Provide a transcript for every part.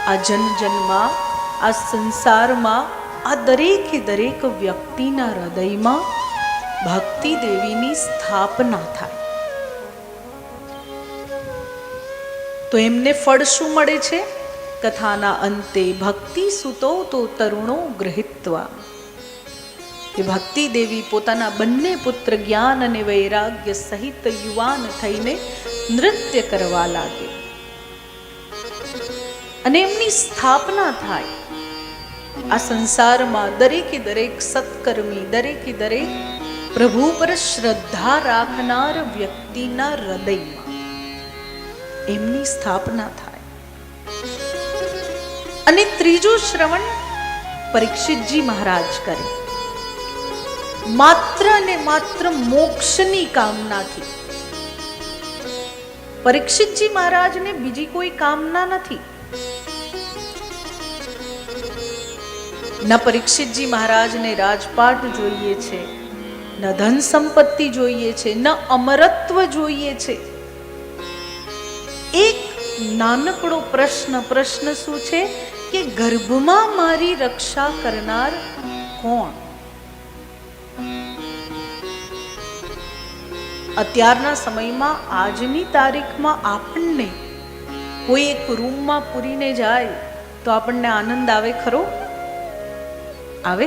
આ જન્મમાં, આ સંસારમાં, આ દરેકે દરેક વ્યક્તિના હૃદયમાં ભક્તિ દેવીની સ્થાપના થાય તો એમને ફળ શું મળે છે? કથાના અંતે ભક્તિ સુતો તો તરુણો ગૃહિત્વા, કે ભક્તિ દેવી પોતાના બંને પુત્ર જ્ઞાન અને વૈરાગ્ય સહિત યુવાન થઈને નૃત્ય કરવા લાગે અને એમની સ્થાપના થાય. આ સંસારમાં દરેકે દરેક સત્કર્મી, દરેકે દરેક પ્રભુ પર શ્રદ્ધા રાખનાર વ્યક્તિના હૃદયમાં એમની સ્થાપના થાય. અને ત્રીજું શ્રવણ પરીક્ષિતજી મહારાજ કરે, માત્ર ને માત્ર મોક્ષની કામનાથી. પરીક્ષિતજી મહારાજને બીજી કોઈ કામના નથી. ન પરીક્ષિતજી મહારાજને રાજપાટ જોઈએ છે, ન ધન સંપત્તિ જોઈએ છે, ન અમરત્વ જોઈએ છે. એક નાનકડો પ્રશ્ન શું છે કે ગર્ભમાં મારી રક્ષા કરનાર કોણ? અત્યારના સમયમાં, આજની તારીખમાં આપણને કોઈ એક રૂમમાં પૂરીને જાય તો આપણને આનંદ આવે ખરો? આવે?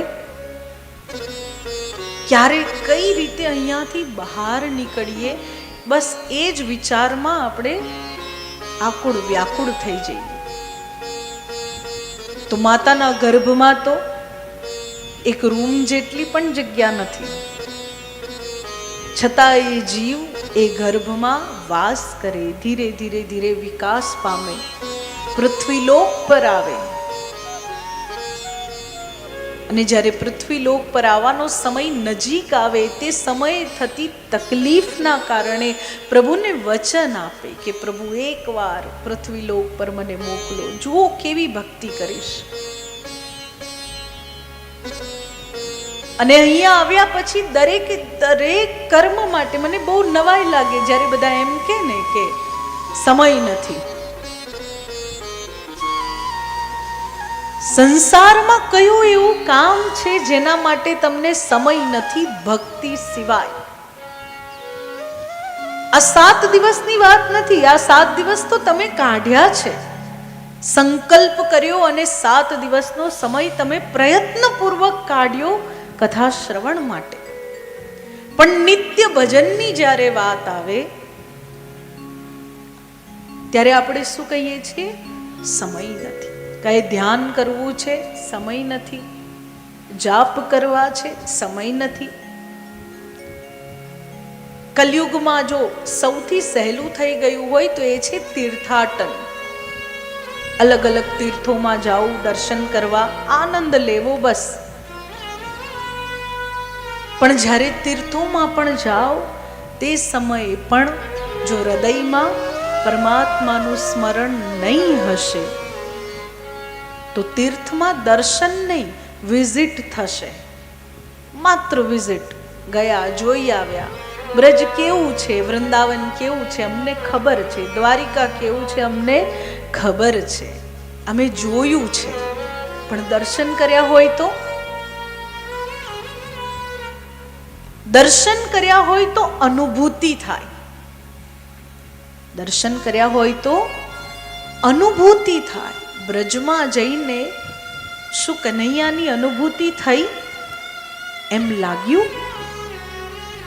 ક્યારે કઈ રીતે અહીંયાથી બહાર નીકળીએ, બસ એ જ વિચારમાં આપણે આકુળ વ્યાકુળ થઈ જઈએ. તો માતાના ગર્ભમાં તો એક રૂમ જેટલી પણ જગ્યા નથી, છતાં એ જીવ એ ગર્ભમાં વાસ કરે, ધીરે ધીરે ધીરે વિકાસ પામે, પૃથ્વીલોક પર આવે. અને જ્યારે પૃથ્વીલોક પર આવવાનો સમય નજીક આવે, તે સમયે થતી તકલીફના કારણે પ્રભુને વચન આપે કે પ્રભુ એકવાર પૃથ્વીલોક પર મને મોકલો, જુઓ કેવી ભક્તિ કરીશ. અને અહીંયા આવ્યા પછી દરેક દરેક કર્મ માટે મને બહુ નવાઈ લાગે જ્યારે બધા એમ કે ને કે સમય નથી. સંસારમાં કયું એવું કામ છે જેના માટે તમને સમય નથી ભક્તિ સિવાય? આ 7 દિવસની વાત નથી. આ 7 દિવસ તો તમે કાઢ્યા છે, સંકલ્પ કર્યો અને 7 દિવસનો સમય તમે પ્રયત્નપૂર્વક કાઢ્યો કથા શ્રવણ માટે. પણ નિત્ય ભજનની જ્યારે વાત આવે ત્યારે આપણે શું કહીએ છીએ? સમય નથી. કઈ ધ્યાન કરવું છે? સમય નથી. જાપ કરવા છે? સમય નથી. કલયુગમાં જો સૌથી સહેલું થઈ ગયું હોય તો એ છે તીર્થાટન. અલગ અલગ તીર્થોમાં જાઓ, દર્શન કરવા, આનંદ લેવો, બસ. પણ જ્યારે તીર્થોમાં પણ જાઓ તે સમયે પણ જો હૃદયમાં પરમાત્માનું સ્મરણ નહીં હશે તો તીર્થમાં દર્શન નહીં, વિઝિટ થશે. માત્ર વિઝિટ, ગયા, જોઈ આવ્યા. બ્રજ કેવું છે, વૃંદાવન કેવું છે અમને ખબર છે, દ્વારિકા કેવું છે અમને ખબર છે, અમે જોયું છે. પણ દર્શન કર્યા હોય તો? દર્શન કર્યા હોય તો અનુભૂતિ થાય. દર્શન કર્યા હોય તો અનુભૂતિ થાય. બ્રજમાં જઈને શું કનૈયાની અનુભૂતિ થઈ? એમ લાગ્યું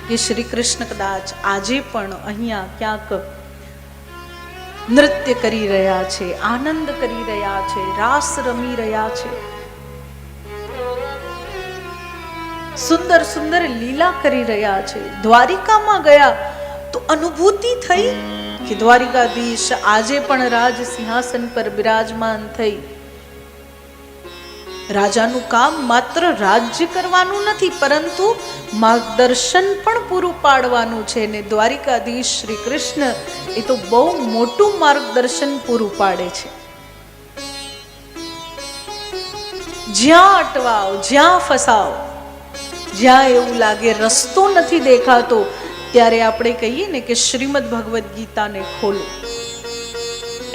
કે શ્રી કૃષ્ણ કદાચ આજે પણ અહીંયા ક્યાંક નૃત્ય કરી રહ્યા છે, આનંદ કરી રહ્યા છે, રાસ રમી રહ્યા છે, સુંદર સુંદર લીલા કરી રહ્યા છે. દ્વારિકામાં ગયા તો અનુભૂતિ થઈ કે દ્વારિકાધીશ આજે પણ રાજ સિંહાસન પર બિરાજમાન થઈ. રાજાનું કામ માત્ર રાજ્ય કરવાનું નથી, પરંતુ માર્ગદર્શન પણ પૂરું પાડવાનું છે. ને દ્વારિકાધીશ શ્રી કૃષ્ણ એ તો બહુ મોટું માર્ગદર્શન પૂરું પાડે છે. જ્યાં અટવાઓ, જ્યાં ફસાઓ, જ્યાં એવું લાગે રસ્તો નથી દેખાતો, ત્યારે આપણે કહીએ ને કે શ્રીમદ ભગવદ્ ગીતાને ખોલો,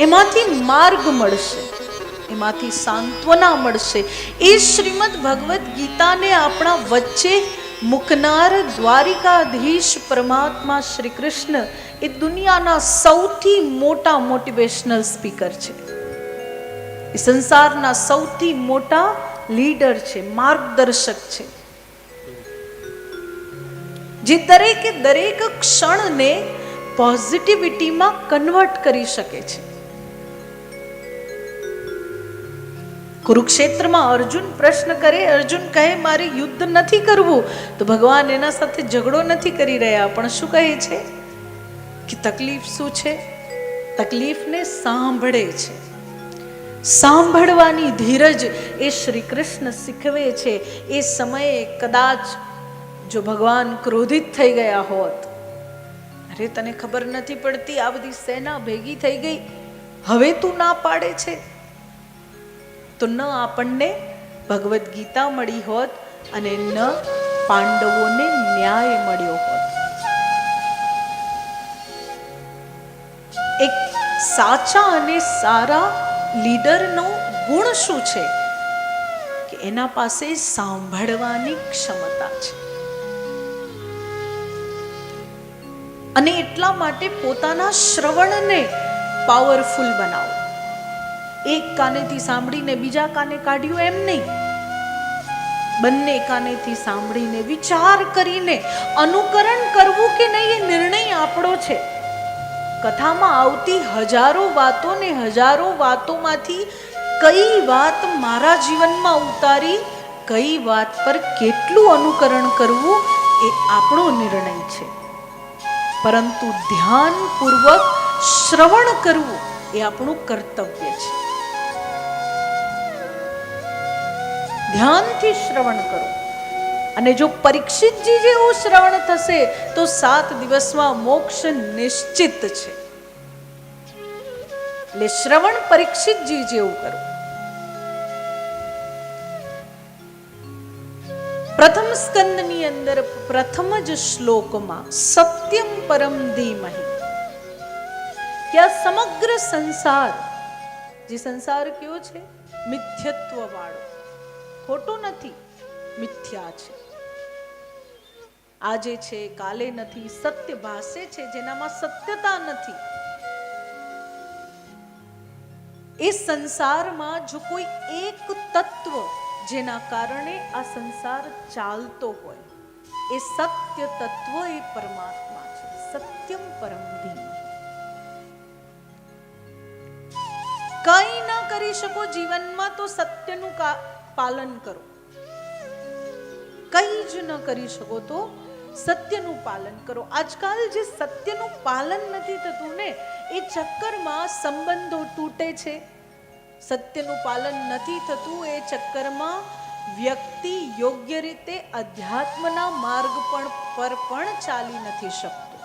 એમાંથી માર્ગ મળશે. એમાંથી સાંત્વના મળશે. એ શ્રીમદ ભગવદ્ ગીતાને આપણા વચ્ચે મૂકનાર દ્વારિકાધીશ પરમાત્મા શ્રી કૃષ્ણ એ દુનિયાના સૌથી મોટા મોટિવેશનલ સ્પીકર છે. એ સંસારના સૌથી મોટા લીડર છે, માર્ગદર્શક છે, જે દરેકે દરેક ક્ષણને પોઝિટિવિટીમાં કન્વર્ટ કરી શકે છે. કુરુક્ષેત્રમાં અર્જુન પ્રશ્ન કરે, અર્જુન કહે મારે યુદ્ધ નથી કરવું, તો ભગવાન એના સાથે ઝઘડો નથી કરી રહ્યા, પણ શું કહે છે કે તકલીફ શું છે? તકલીફને સાંભળે છે. સાંભળવાની ધીરજ એ શ્રી કૃષ્ણ શીખવે છે. એ સમયે કદાચ જો ભગવાન ક્રોધિત થઈ ગયા હોત, અરે તને ખબર નથી પડતી, આ બધી સેના ભેગી થઈ ગઈ, હવે તું ના પાડે છે, તો ન આપણને ભગવદ્ ગીતા મળી હોત અને ન પાંડવોને ન્યાય મળ્યો હોત. એક સાચા અને સારા લીડરનો ગુણ શું છે કે એના પાસે સાંભળવાની ક્ષમતા છે. અને એટલા માટે પોતાના શ્રવણને પાવરફુલ બનાવો. એક કાનેથી સાંભળીને બીજા કાને કાઢ્યું એમ નહીં, બંને કાનેથી સાંભળીને વિચાર કરીને અનુકરણ કરવું કે નહીં એ નિર્ણય આપણો છે. કથામાં આવતી હજારો વાતો ને હજારો વાતોમાંથી કઈ વાત મારા જીવનમાં ઉતારી, કઈ વાત પર કેટલું અનુકરણ કરવું એ આપણો નિર્ણય છે. પરંતુ ધ્યાનપૂર્વક શ્રવણ કરવું એ આપણું કર્તવ્ય છે. ધ્યાનથી શ્રવણ કરો. અને જો પરીક્ષિતજી જેવું શ્રવણ થશે તો 7 દિવસમાં મોક્ષ નિશ્ચિત છે. એટલે શ્રવણ પરીક્ષિતજી જેવું કરો. પ્રથમ સ્કંદની અંદર પ્રથમ જ શ્લોકમાં સત્યમ પરમ ધીમહિ, કે આ સમગ્ર સંસાર, જે સંસાર કયો છે? મિથ્યત્વ વાળો, ખોટો નથી, મિથ્યા છે. આજે છે કાલે નથી, સત્ય ભાસે છે જેનામાં સત્યતા નથી. એ સંસારમાં જો કોઈ એક તત્વ જેના કારણે આ સંસાર ચાલતો હોય, એ સત્ય તત્વ એ પરમાત્મા છે. સત્યમ પરમ ધીમહિ. કંઈ ના કરી શકો જીવનમાં તો સત્યનું પાલન કરો. કંઈ જ ન કરી શકો તો સત્યનું પાલન કરો. આજકાલ જે સત્યનું પાલન નથી થતું ને, એ ચક્કરમાં સંબંધો તૂટે છે. સત્યનું પાલન નથી થતું એ ચક્કરમાં વ્યક્તિ યોગ્ય રીતે અધ્યાત્મના માર્ગ પર પણ ચાલી નથી શકતો.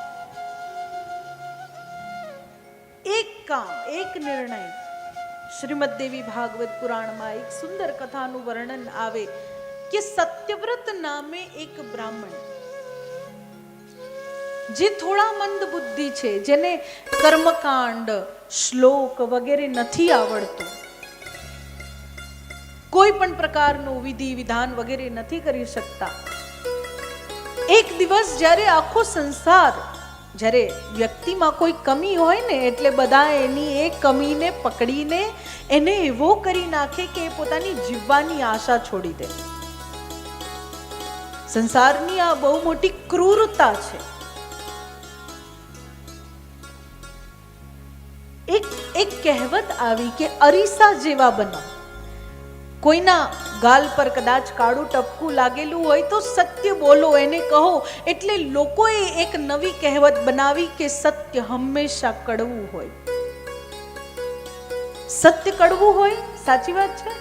એક કામ, એક નિર્ણય. શ્રીમદ દેવી ભાગવત પુરાણમાં એક સુંદર કથાનું વર્ણન આવે કે સત્યવ્રત નામે એક બ્રાહ્મણ, જે થોડા મંદ બુદ્ધિ છે, જેને કર્મકાંડ, શ્લોક વગેરે નથી આવડતું, કોઈ પણ પ્રકારનું વિધિ વિધાન વગેરે નથી કરી શકતા. એક દિવસ જ્યારે આખો સંસાર, જ્યારે વ્યક્તિમાં કોઈ કમી હોય ને, એટલે બધા એની એ કમીને પકડીને એને એવો કરી નાખે કે એ પોતાની જીવવાની આશા છોડી દે. સંસારની આ બહુ મોટી ક્રૂરતા છે. એક કહેવત આવી કે અરીસા જેવા બનો. કોઈના ગાલ પર કદાચ કાળું ટપકું લાગેલું હોય તો સત્ય બોલો, એને કહો. એટલે લોકોએ એક નવી કહેવત બનાવી કે સત્ય હંમેશા કડવું હોય. સત્ય કડવું હોય, સાચી વાત છે?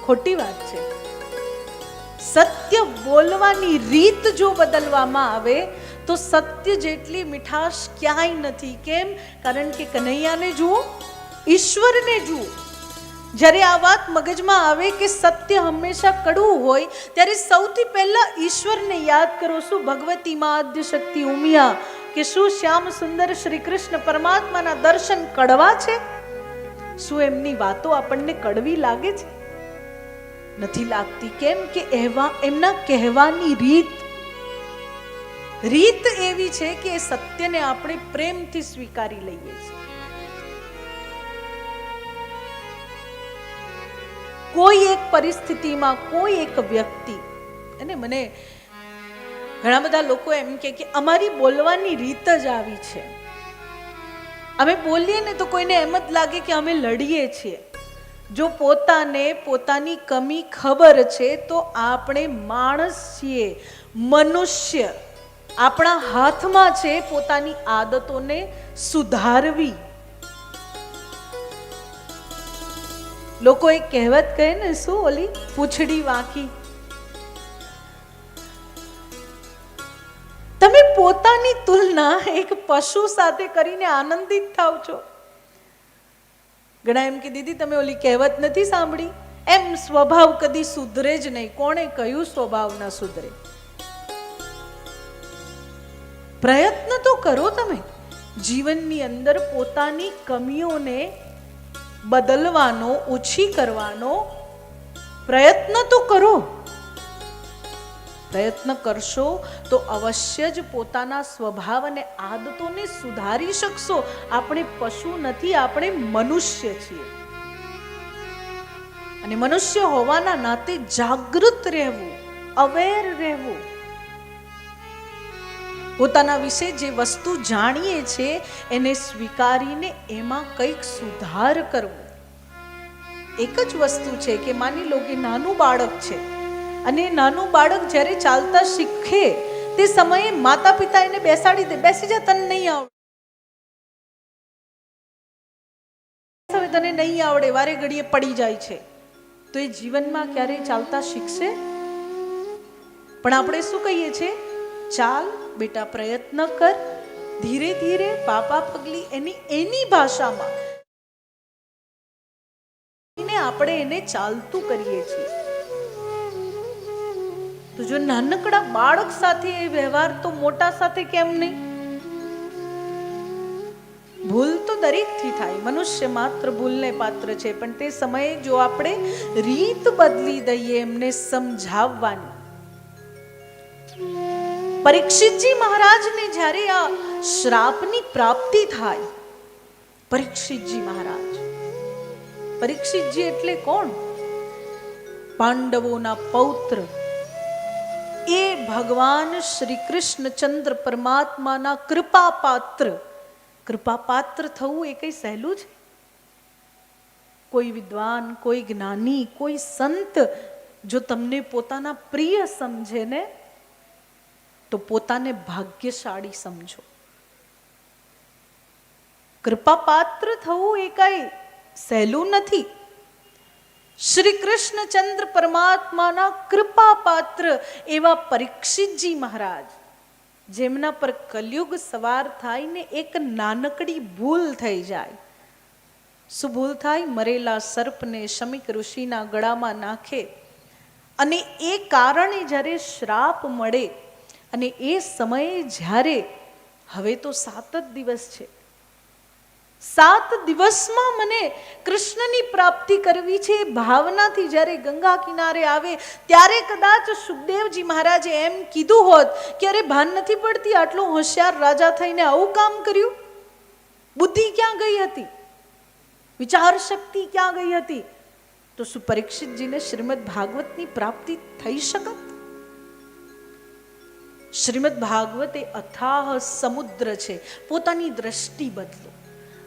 ખોટી વાત છે. સત્ય બોલવાની રીત જો બદલવામાં આવે તો સત્ય જેટલી મીઠાશ ક્યાંય નથી. કેમ? કારણ કે કનૈયાને જુઓ, ઈશ્વરને જુઓ. જ્યારે આ વાત મગજમાં આવે કે સત્ય હંમેશા કડવું હોય, ત્યારે સૌથી પહેલા ઈશ્વરને યાદ કરો. શું ભગવતી માં આદ્ય શક્તિ ઉમિયા કે શું શ્યામ સુંદર શ્રી કૃષ્ણ પરમાત્માના દર્શન કડવા છે? શું એમની વાતો આપણને કડવી લાગે છે? નથી લાગતી. કેમ કે એમના કહેવાની રીત એવી છે કે એ સત્યને આપણે પ્રેમથી સ્વીકારી લઈએ છીએ. કોઈ એક પરિસ્થિતિમાં કોઈ એક વ્યક્તિ, અને મને ઘણા બધા લોકો એમ કે અમારી બોલવાની રીત જ આવી છે, અમે બોલીએ ને તો કોઈને એમ જ લાગે કે અમે લડીએ છીએ. જો પોતાને પોતાની કમી ખબર છે તો આપણે માણસ છીએ, મનુષ્ય. આપણા હાથમાં છે પોતાની આદતોને સુધારવી. લોકો એક કહેવત કહે ને, શું ઓલી પૂંછડી વાંકી. તમે પોતાની તુલના એક પશુ સાથે કરીને આનંદિત થાવ છો. ઘણા એમ કે દીદી તમે ઓલી કહેવત નથી સાંભળી, એમ સ્વભાવ કદી સુધરે જ નહીં. કોણે કહ્યું સ્વભાવ ના સુધરે? પ્રયત્ન તો કરો. તમે જીવનની અંદર પોતાની કમીઓને બદલવાનો, ઓછી કરવાનો પ્રયત્ન તો કરો. પ્રયત્ન કરશો તો અવશ્ય જ પોતાના સ્વભાવ અને આદતોને સુધારી શકશો. આપણે પશુ નથી, આપણે મનુષ્ય છીએ. અને મનુષ્ય હોવાના નાતે જાગૃત રહેવું, અવેર રહેવું. પોતાના વિશે જે વસ્તુ જાણીએ છે એને સ્વીકારીને એમાં કંઈક સુધાર કરવો. એક જ વસ્તુ છે કે માની લો કે નાનું બાળક છે, અને નાનું બાળક જ્યારે ચાલતા શીખે તે સમયે માતા પિતા એને બેસાડી દે, બેસી જા, તને નહીં આવડે, હવે તને નહીં આવડે, વારે ઘડીએ પડી જાય છે, તો એ જીવનમાં ક્યારેય ચાલતા શીખશે? પણ આપણે શું કહીએ છીએ? ચાલ બેટા, પ્રયત્ન કર, ધીરે ધીરે, પાપા પગલી, એની ભાષામાં આપણે એને ચાલતું કરીએ છીએ. તો જો નાનકડા બાળક સાથે એ વ્યવહાર, તો મોટા સાથે કેમ નહીં? ભૂલ તો દરેકથી થાય. મનુષ્ય માત્ર ભૂલને પાત્ર છે. પણ તે સમયે જો આપણે રીત બદલી દઈએ એમને સમજાવવાની. પરીક્ષિતજી મહારાજને જ્યારે આ શ્રાપની પ્રાપ્તિ થાય, પરીક્ષિતજી મહારાજ, પરીક્ષિતજી એટલે કોણ? પાંડવોના પૌત્ર. એ ભગવાન શ્રી કૃષ્ણચંદ્ર પરમાત્માના કૃપાપાત્ર. કૃપાપાત્ર થવું એ કઈ સહેલું છે? કોઈ વિદ્વાન, કોઈ જ્ઞાની, કોઈ સંત જો તમને પોતાના પ્રિય સમજે ને, તો પોતાને ભાગ્યશાળી સમજો. કૃપાપાત્ર થવું એ કઈ સહેલું નથી. શ્રી કૃષ્ણચંદ્ર પરમાત્માના કૃપાપાત્ર એવા પરીક્ષિતજી મહારાજ, જેમના પર કલયુગ સવાર થાય ને એક નાનકડી ભૂલ થઈ જાય. શું ભૂલ થાય? મરેલા સર્પને શમિક ઋષિના ગળામાં નાખે, અને એ કારણે જ્યારે શ્રાપ મળે, અને એ સમયે જ્યારે, હવે તો 7 જ દિવસ છે, 7 દિવસમાં મને કૃષ્ણની પ્રાપ્તિ કરવી છે, એ ભાવનાથી જ્યારે ગંગા કિનારે આવે, ત્યારે કદાચ સુખદેવજી મહારાજે એમ કીધું હોત કે અરે ભાન નથી પડતી, આટલો હોશિયાર રાજા થઈને આવું કામ કર્યું, બુદ્ધિ ક્યાં ગઈ હતી, વિચાર શક્તિ ક્યાં ગઈ હતી, તો શું પરીક્ષિતજીને શ્રીમદ ભાગવતની પ્રાપ્તિ થઈ શકત? શ્રીમદ ભાગવત એ અથાહ સમુદ્ર છે. પોતાની દ્રષ્ટિ બદલો.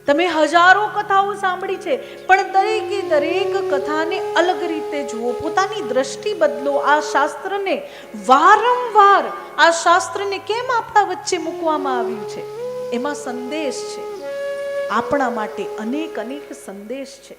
તમે હજારો કથાઓ સાંભળી છે, પણ દરેકે દરેક કથાને અલગ રીતે જુઓ, પોતાની દ્રષ્ટિ બદલો. આ શાસ્ત્રને વારંવાર, આ શાસ્ત્રને કેમ આપણા વચ્ચે મૂકવામાં આવ્યું છે? એમાં સંદેશ છે, આપણા માટે અનેક અનેક સંદેશ છે.